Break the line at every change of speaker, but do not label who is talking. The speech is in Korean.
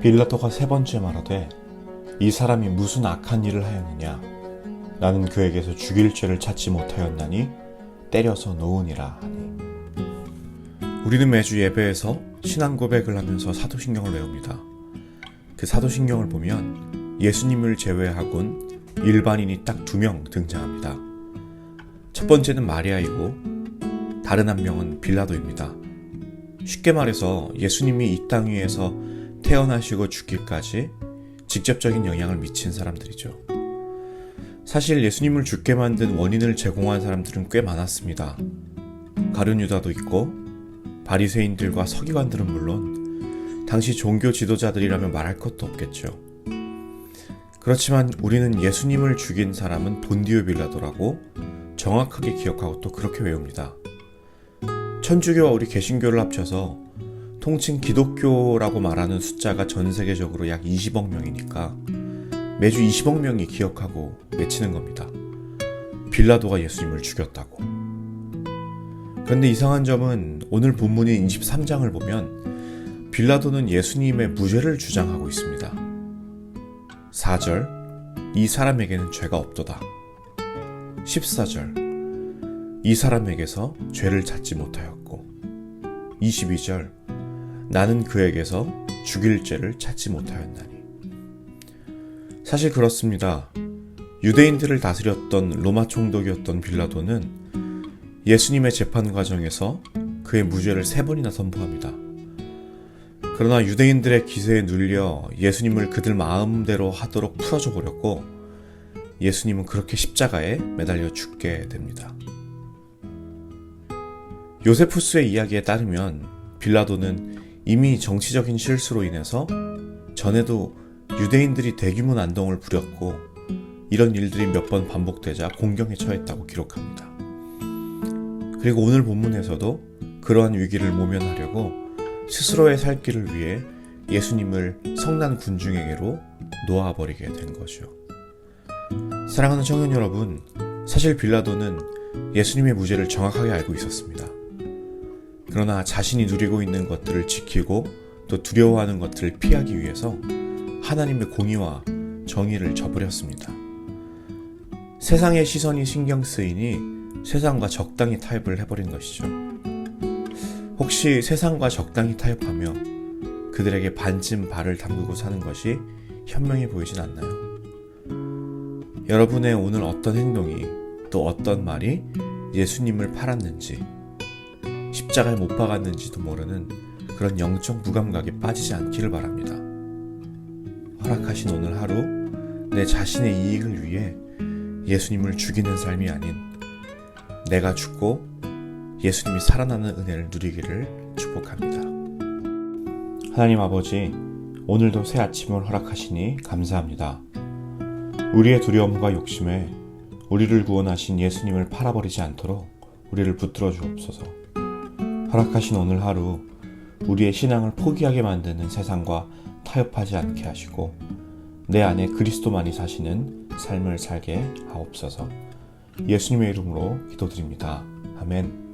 빌라도가 세 번째 말하되 이 사람이 무슨 악한 일을 하였느냐 나는 그에게서 죽일 죄를 찾지 못하였나니 때려서 놓으니라 하니. 우리는 매주 예배에서 신앙 고백을 하면서 사도신경을 외웁니다. 그 사도신경을 보면 예수님을 제외하곤 일반인이 딱 2명 등장합니다. 첫 번째는 마리아이고 다른 한 명은 빌라도입니다. 쉽게 말해서 예수님이 이 땅 위에서 태어나시고 죽기까지 직접적인 영향을 미친 사람들이죠. 사실 예수님을 죽게 만든 원인을 제공한 사람들은 꽤 많았습니다. 가룟 유다도 있고 바리새인들과 서기관들은 물론 당시 종교 지도자들이라면 말할 것도 없겠죠. 그렇지만 우리는 예수님을 죽인 사람은 본디오 빌라도라고 정확하게 기억하고 또 그렇게 외웁니다. 천주교와 우리 개신교를 합쳐서 통칭 기독교라고 말하는 숫자가 전 세계적으로 약 20억 명이니까 매주 20억 명이 기억하고 외치는 겁니다. 빌라도가 예수님을 죽였다고. 그런데 이상한 점은 오늘 본문인 23장을 보면 빌라도는 예수님의 무죄를 주장하고 있습니다. 4절, 이 사람에게는 죄가 없도다. 14절, 이 사람에게서 죄를 찾지 못하였고 22절, 나는 그에게서 죽일 죄를 찾지 못하였나니. 사실 그렇습니다. 유대인들을 다스렸던 로마 총독이었던 빌라도는 예수님의 재판 과정에서 그의 무죄를 3번이나 선포합니다. 그러나 유대인들의 기세에 눌려 예수님을 그들 마음대로 하도록 풀어줘 버렸고 예수님은 그렇게 십자가에 매달려 죽게 됩니다. 요세푸스의 이야기에 따르면 빌라도는 이미 정치적인 실수로 인해서 전에도 유대인들이 대규모 난동을 부렸고 이런 일들이 몇 번 반복되자 공경에 처했다고 기록합니다. 그리고 오늘 본문에서도 그러한 위기를 모면하려고 스스로의 살 길을 위해 예수님을 성난 군중에게로 놓아버리게 된 거죠. 사랑하는 청년 여러분, 사실 빌라도는 예수님의 무죄를 정확하게 알고 있었습니다. 그러나 자신이 누리고 있는 것들을 지키고 또 두려워하는 것들을 피하기 위해서 하나님의 공의와 정의를 저버렸습니다. 세상의 시선이 신경 쓰이니 세상과 적당히 타협을 해버린 것이죠. 혹시 세상과 적당히 타협하며 그들에게 반쯤 발을 담그고 사는 것이 현명해 보이진 않나요? 여러분의 오늘 어떤 행동이 또 어떤 말이 예수님을 팔았는지 십자가에 못 박았는지도 모르는 그런 영적 무감각에 빠지지 않기를 바랍니다. 허락하신 오늘 하루 내 자신의 이익을 위해 예수님을 죽이는 삶이 아닌 내가 죽고 예수님이 살아나는 은혜를 누리기를 축복합니다. 하나님 아버지, 오늘도 새 아침을 허락하시니 감사합니다. 우리의 두려움과 욕심에 우리를 구원하신 예수님을 팔아버리지 않도록 우리를 붙들어 주옵소서. 허락하신 오늘 하루 우리의 신앙을 포기하게 만드는 세상과 타협하지 않게 하시고 내 안에 그리스도만이 사시는 삶을 살게 하옵소서. 예수님의 이름으로 기도드립니다. 아멘.